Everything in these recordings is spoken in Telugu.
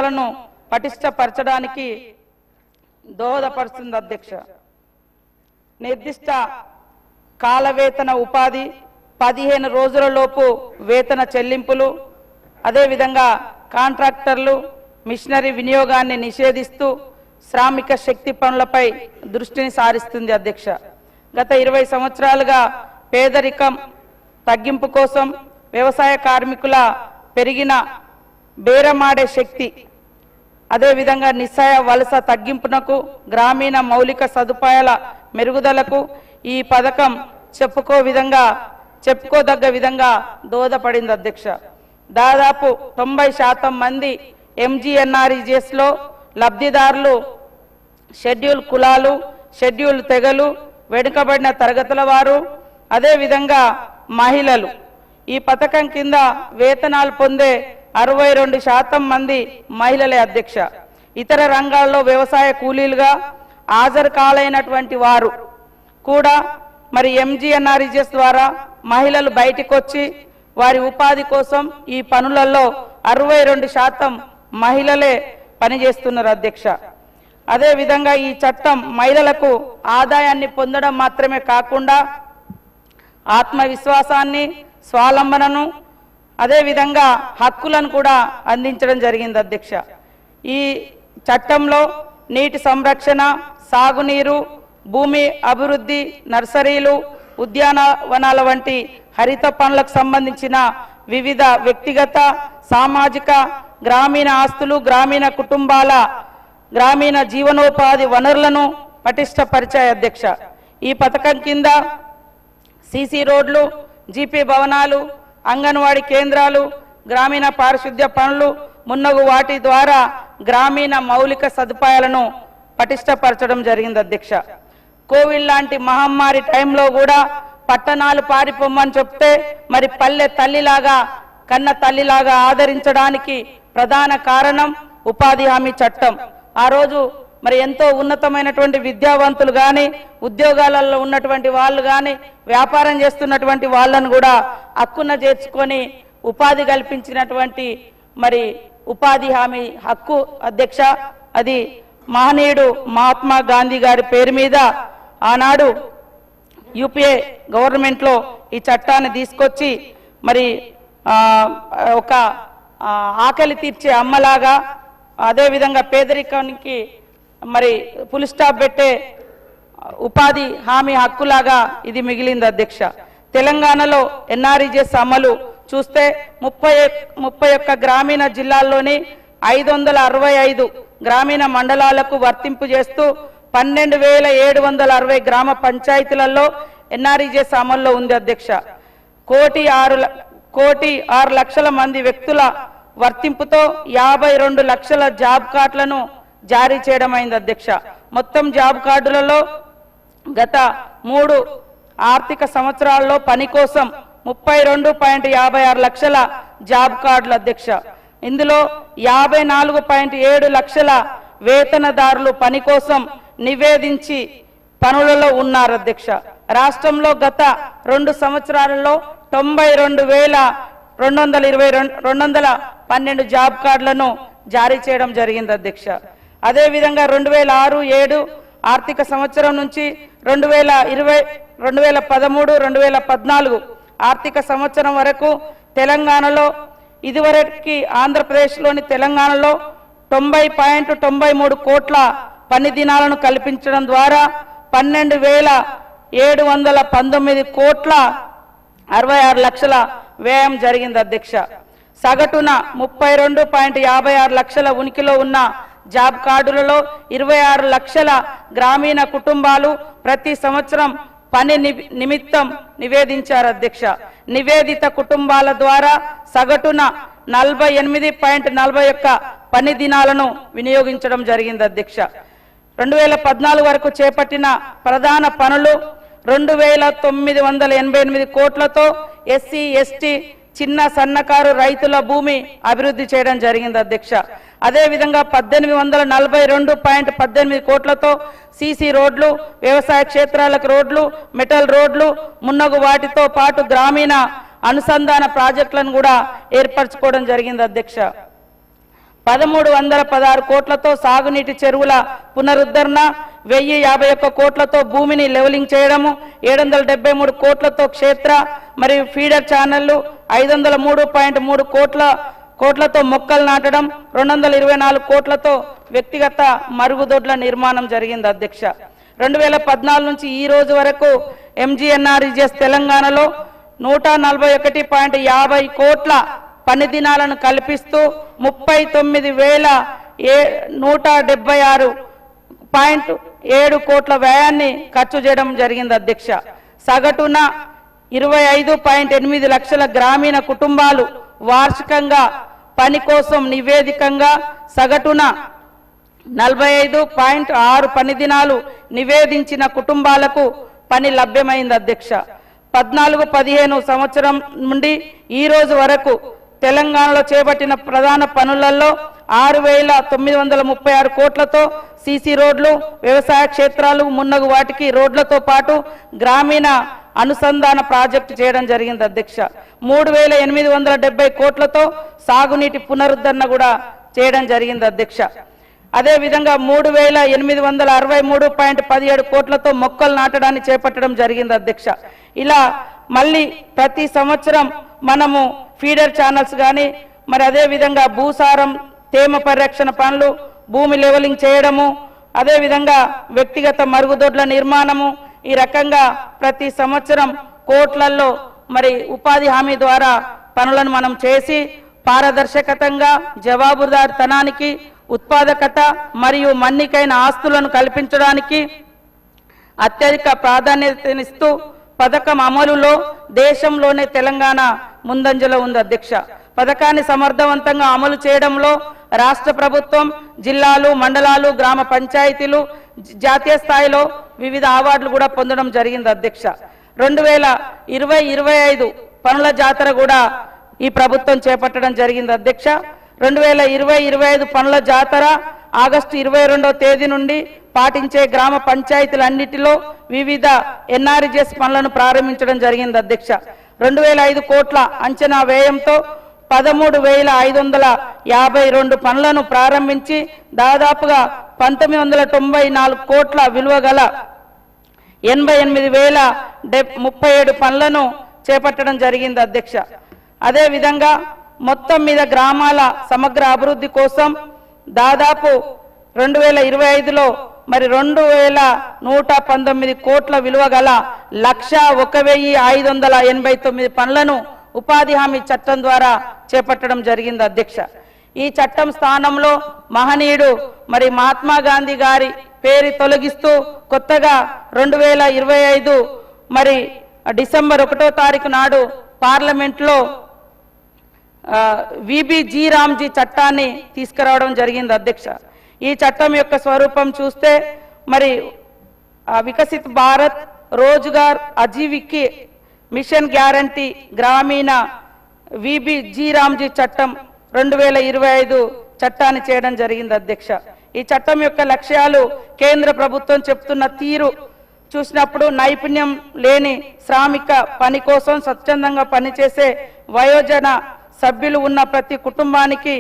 వ్యవస్థలను పటిష్టపరచడానికి దోహదపడుతుంది అధ్యక్ష. నిర్దిష్ట కాల వేతన ఉపాధి, 15 రోజులలోపు వేతన చెల్లింపులు, అదేవిధంగా కాంట్రాక్టర్లు మిషనరీ వినియోగాన్ని నిషేధిస్తూ శ్రామిక శక్తి పనులపై దృష్టిని సారిస్తుంది అధ్యక్ష. గత 20 సంవత్సరాలుగా పేదరికం తగ్గింపు కోసం వ్యవసాయ కార్మికుల పెరిగిన బేరమాడే శక్తి, అదేవిధంగా నిస్సహాయ వలస తగ్గింపునకు, గ్రామీణ మౌలిక సదుపాయాల మెరుగుదలకు ఈ పథకం చెప్పుకోదగ్గ విధంగా దోహదపడింది అధ్యక్ష. దాదాపు 90% మంది MGNREGSలో లబ్ధిదారులు షెడ్యూల్ కులాలు, షెడ్యూల్ తెగలు, వెనుకబడిన తరగతుల వారు, అదేవిధంగా మహిళలు. ఈ పథకం కింద వేతనాలు పొందే 62% మంది మహిళలే అధ్యక్ష. ఇతర రంగాల్లో వ్యవసాయ కూలీలుగా హాజరు కాలైనటువంటి వారు కూడా మరి MGNREGS ద్వారా మహిళలు బయటికి వచ్చి వారి ఉపాధి కోసం ఈ పనులలో 62% మహిళలే పనిచేస్తున్నారు అధ్యక్ష. అదేవిధంగా ఈ చట్టం మహిళలకు ఆదాయాన్ని పొందడం మాత్రమే కాకుండా ఆత్మవిశ్వాసాన్ని, స్వావలంబనను, అదేవిధంగా హక్కులను కూడా అందించడం జరిగింది అధ్యక్ష. ఈ చట్టంలో నీటి సంరక్షణ, సాగునీరు, భూమి అభివృద్ధి, నర్సరీలు, ఉద్యానవనాల వంటి హరిత పనులకు సంబంధించిన వివిధ వ్యక్తిగత, సామాజిక, గ్రామీణ ఆస్తులు, గ్రామీణ కుటుంబాల గ్రామీణ జీవనోపాధి వనరులను పటిష్టపరిచాయి అధ్యక్ష. ఈ పథకం కింద CC రోడ్లు, GP భవనాలు, అంగన్వాడీ కేంద్రాలు, గ్రామీణ పారిశుద్ధ్య పనులు మున్నగు వాటి ద్వారా గ్రామీణ మౌలిక సదుపాయాలను పటిష్టపరచడం జరిగింది అధ్యక్ష. కోవిడ్ లాంటి మహమ్మారి టైంలో కూడా పట్టణాలు పారిపోమని చెప్తే మరి పల్లె తల్లిలాగా, కన్న తల్లిలాగా ఆదరించడానికి ప్రధాన కారణం ఉపాధి హామీ చట్టం. ఆ రోజు మరి ఎంతో ఉన్నతమైనటువంటి విద్యావంతులు కానీ, ఉద్యోగాలలో ఉన్నటువంటి వాళ్ళు కానీ, వ్యాపారం చేస్తున్నటువంటి వాళ్ళను కూడా హక్కున చేర్చుకొని ఉపాధి కల్పించినటువంటి మరి ఉపాధి హామీ హక్కు అధ్యక్ష. అది మహనీయుడు మహాత్మా గాంధీ గారి పేరు మీద ఆనాడు UPA గవర్నమెంట్లో ఈ చట్టాన్ని తీసుకొచ్చి మరి ఒక ఆకలి తీర్చే అమ్మలాగా, అదేవిధంగా పేదరికానికి మరి ఫుల్ స్టాప్ పెట్టే ఉపాధి హామీ హక్కులాగా ఇది మిగిలింది అధ్యక్ష. తెలంగాణలో NREGS అమలు చూస్తే 31 గ్రామీణ జిల్లాల్లోని 565 గ్రామీణ మండలాలకు వర్తింపు చేస్తూ 12,760 గ్రామ పంచాయతీలలో NREGS అమల్లో ఉంది అధ్యక్ష. 1,06,00,000 మంది వ్యక్తుల వర్తింపుతో 52 లక్షల జాబ్ కార్డులను జారీ చేయడం అయింది అధ్యక్ష. మొత్తం జాబ్ కార్డులలో గత 3 ఆర్థిక సంవత్సరాల్లో పని కోసం 32.56 లక్షల జాబ్ కార్డులు అధ్యక్ష. ఇందులో 54.7 లక్షల వేతనదారులు పని కోసం నివేదించి పనులలో ఉన్నారు అధ్యక్ష. రాష్ట్రంలో గత 2 సంవత్సరాలలో 92,212 జాబ్ కార్డులను జారీ చేయడం జరిగింది అధ్యక్ష. అదేవిధంగా 2006-07 ఆర్థిక సంవత్సరం నుంచి 2013-2014 ఆర్థిక సంవత్సరం వరకు తెలంగాణలో ఇదివరకు ఆంధ్రప్రదేశ్లోని తెలంగాణలో 90.93 కోట్ల పని దినాలను కల్పించడం ద్వారా 12,719 కోట్ల 66 లక్షల వ్యయం జరిగింది అధ్యక్ష. సగటున 32.56 లక్షల ఉనికిలో ఉన్న జాబ్ కార్డులలో 26 లక్షల గ్రామీణ కుటుంబాలు ప్రతి సంవత్సరం పని నిమిత్తం నివేదించారు అధ్యక్ష. నివేదిత కుటుంబాల ద్వారా సగటున 48.41 పని దినాలను వినియోగించడం జరిగింది అధ్యక్ష. 2014 వరకు చేపట్టిన ప్రధాన పనులు 2,988 కోట్లతో SC, ST, చిన్న సన్నకారు రైతుల భూమి అభివృద్ధి చేయడం జరిగింది అధ్యక్ష. అదేవిధంగా 1,842.18 కోట్లతో CC రోడ్లు, వ్యవసాయ క్షేత్రాలకు రోడ్లు, మెటల్ రోడ్లు మున్నగు వాటితో పాటు గ్రామీణ అనుసంధాన ప్రాజెక్టులను కూడా ఏర్పరచుకోవడం జరిగింది అధ్యక్ష. 1316 కోట్లతో సాగునీటి చెరువుల పునరుద్ధరణ, 1051 కోట్లతో భూమిని లెవెలింగ్ చేయడము, 773 కోట్లతో క్షేత్ర మరియు ఫీడర్ ఛానళ్లు, 503.3 కోట్లతో మొక్కలు నాటడం, 224 కోట్లతో వ్యక్తిగత మరుగుదొడ్ల నిర్మాణం జరిగింది అధ్యక్ష. 2014 నుంచి ఈ రోజు వరకు ఎంజీఎన్ఆర్ఈజీఎస్ తెలంగాణలో 141.50 కోట్ల పని దినాలను కల్పిస్తూ 39,176.7 కోట్ల వ్యయాన్ని ఖర్చు చేయడం జరిగింది అధ్యక్ష. సగటున 25.8 లక్షల గ్రామీణ కుటుంబాలు వార్షికంగా పని కోసం నివేదికంగా సగటున 45.6 పని దినాలు నివేదించిన కుటుంబాలకు పని లభ్యమైంది అధ్యక్ష. 14-15 సంవత్సరం నుండి ఈ రోజు వరకు తెలంగాణలో చేపట్టిన ప్రధాన పనులలో 6,936 కోట్లతో సీసీ రోడ్లు, వ్యవసాయ క్షేత్రాలు మున్నగు వాటికి రోడ్లతో పాటు గ్రామీణ అనుసంధాన ప్రాజెక్టు చేయడం జరిగింది అధ్యక్ష. 3,870 కోట్లతో సాగునీటి పునరుద్ధరణ కూడా చేయడం జరిగింది అధ్యక్ష. అదేవిధంగా 3,863.17 కోట్లతో మొక్కలు నాటడాన్ని చేపట్టడం జరిగింది అధ్యక్ష. ఇలా మళ్ళీ ప్రతి సంవత్సరం మనము ఫీడర్ ఛానల్స్ కానీ మరి అదేవిధంగా భూసారం తేమ పరిరక్షణ పనులు, భూమి లెవెలింగ్ చేయడము, అదేవిధంగా వ్యక్తిగత మరుగుదొడ్ల నిర్మాణము, ఈ రకంగా ప్రతి సంవత్సరం కోట్లల్లో మరి ఉపాధి హామీ ద్వారా పనులను మనం చేసి పారదర్శకతంగా జవాబుదారితనానికి, ఉత్పాదకత మరియు మన్నికైన ఆస్తులను కల్పించడానికి అత్యధిక ప్రాధాన్యతనిస్తూ పథకం అమలులో దేశంలోనే తెలంగాణ ముందంజలో ఉంది అధ్యక్ష. పథకాన్ని సమర్థవంతంగా అమలు చేయడంలో రాష్ట్ర ప్రభుత్వం, జిల్లాలు, మండలాలు, గ్రామ పంచాయతీలు జాతీయ స్థాయిలో వివిధ అవార్డులు కూడా పొందడం జరిగింది అధ్యక్ష. 2020-25 పనుల జాతర కూడా ఈ ప్రభుత్వం చేపట్టడం జరిగింది అధ్యక్ష. 2020-25 పనుల జాతర ఆగస్టు 22వ తేదీ నుండి పాటించే గ్రామ పంచాయతీలన్నిటిలో వివిధ ఎన్ఆర్జీఎస్ పనులను ప్రారంభించడం జరిగింది అధ్యక్ష. 2,005 కోట్ల అంచనా వ్యయంతో 13,552 పనులను ప్రారంభించి దాదాపుగా 1,994 కోట్ల విలువ గల 88,037 పనులను చేపట్టడం జరిగింది అధ్యక్ష. అదేవిధంగా మొత్తం మీద గ్రామాల సమగ్ర అభివృద్ధి కోసం దాదాపు 2025లో మరి 2,119 కోట్ల విలువ గల 101,589 పనులను ఉపాధి హామీ చట్టం ద్వారా చేపట్టడం జరిగింది అధ్యక్ష. ఈ చట్టం స్థానంలో మహనీయుడు మరి మహాత్మా గాంధీ గారి పేరు తొలగిస్తూ కొత్తగా 2025 మరి డిసెంబర్ 1వ తారీఖు నాడు పార్లమెంట్లో విబిజీ రామ్జీ చట్టాన్ని తీసుకురావడం జరిగింది అధ్యక్ష. ఈ చట్టం యొక్క స్వరూపం చూస్తే మరి వికసిత్ భారత్ రోజ్గార్ అజీవికి మిషన్ గ్యారంటీ గ్రామీణ విబిజీ రామ్జీ చట్టం 2025 చట్టాన్ని చేయడం జరిగింది అధ్యక్ష. ఈ చట్టం యొక్క లక్ష్యాలు కేంద్ర ప్రభుత్వం చెప్తున్న తీరు చూసినప్పుడు నైపుణ్యం లేని శ్రామిక పని కోసం స్వచ్ఛందంగా పనిచేసే వయోజన సభ్యులు ఉన్న ప్రతి కుటుంబానికి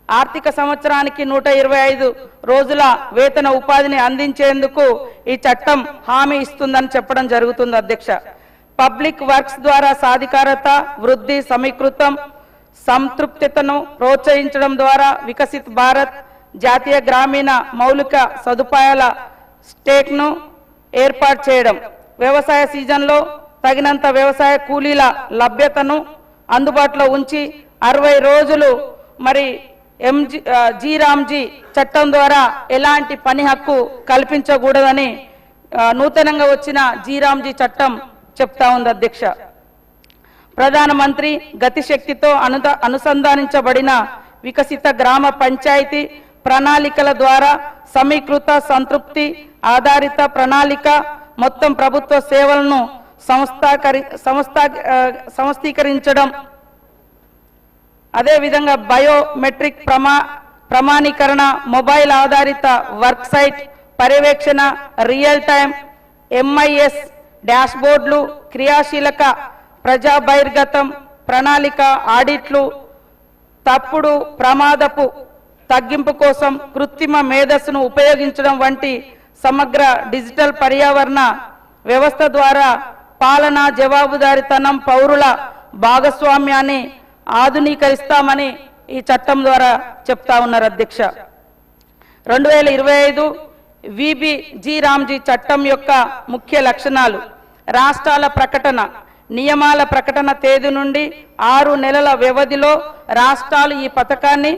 ఆర్థిక సంవత్సరానికి 125 రోజుల వేతన ఉపాధిని అందించేందుకు ఈ చట్టం హామీ ఇస్తుందని చెప్పడం జరుగుతుంది అధ్యక్ష. పబ్లిక్ వర్క్స్ ద్వారా సాధికారత, వృద్ధి, సమీకృతం, సంతృప్తితను ప్రోత్సహించడం ద్వారా వికసిత్ భారత్ జాతీయ గ్రామీణ మౌలిక సదుపాయాల స్టేక్ను ఏర్పాటు చేయడం, వ్యవసాయ సీజన్లో తగినంత వ్యవసాయ కూలీల లభ్యతను అందుబాటులో ఉంచి 60 రోజులు మరి జీ రామ్జీ చట్టం ద్వారా ఎలాంటి పని హక్కు కల్పించకూడదని నూతనంగా వచ్చిన జీ రామ్జీ చట్టం చెప్తా ఉంది అధ్యక్ష. ప్రధానమంత్రి గతిశక్తితో అనుసంధానించబడిన వికసిత గ్రామ పంచాయతీ ప్రణాళికల ద్వారా సమీకృత సంతృప్తి ఆధారిత ప్రణాళిక మొత్తం ప్రభుత్వ సేవలను సంస్థీకరించడం, అదేవిధంగా బయోమెట్రిక్ ప్రమాణీకరణ, మొబైల్ ఆధారిత వర్క్ సైట్ పర్యవేక్షణ, రియల్ టైం ఎంఐఎస్ తప్పుడు ప్రమాదపు తగ్గింపు కోసం కృత్రిమ మేధస్సును ఉపయోగించడం వంటి సమగ్ర డిజిటల్ పర్యావరణ వ్యవస్థ ద్వారా పాలనా జవాబుదారీతనం పౌరుల భాగస్వామ్యాన్ని ఆధునీకరిస్తామని ఈ చట్టం ద్వారా చెప్తా ఉన్నారు అధ్యక్ష. 2025 విబిజీ రామ్జీ చట్టం యొక్క ముఖ్య లక్షణాలు: రాష్ట్రాల ప్రకటన, నియమాల ప్రకటన తేదీ నుండి 6 నెలల వ్యవధిలో రాష్ట్రాలు ఈ పథకాన్ని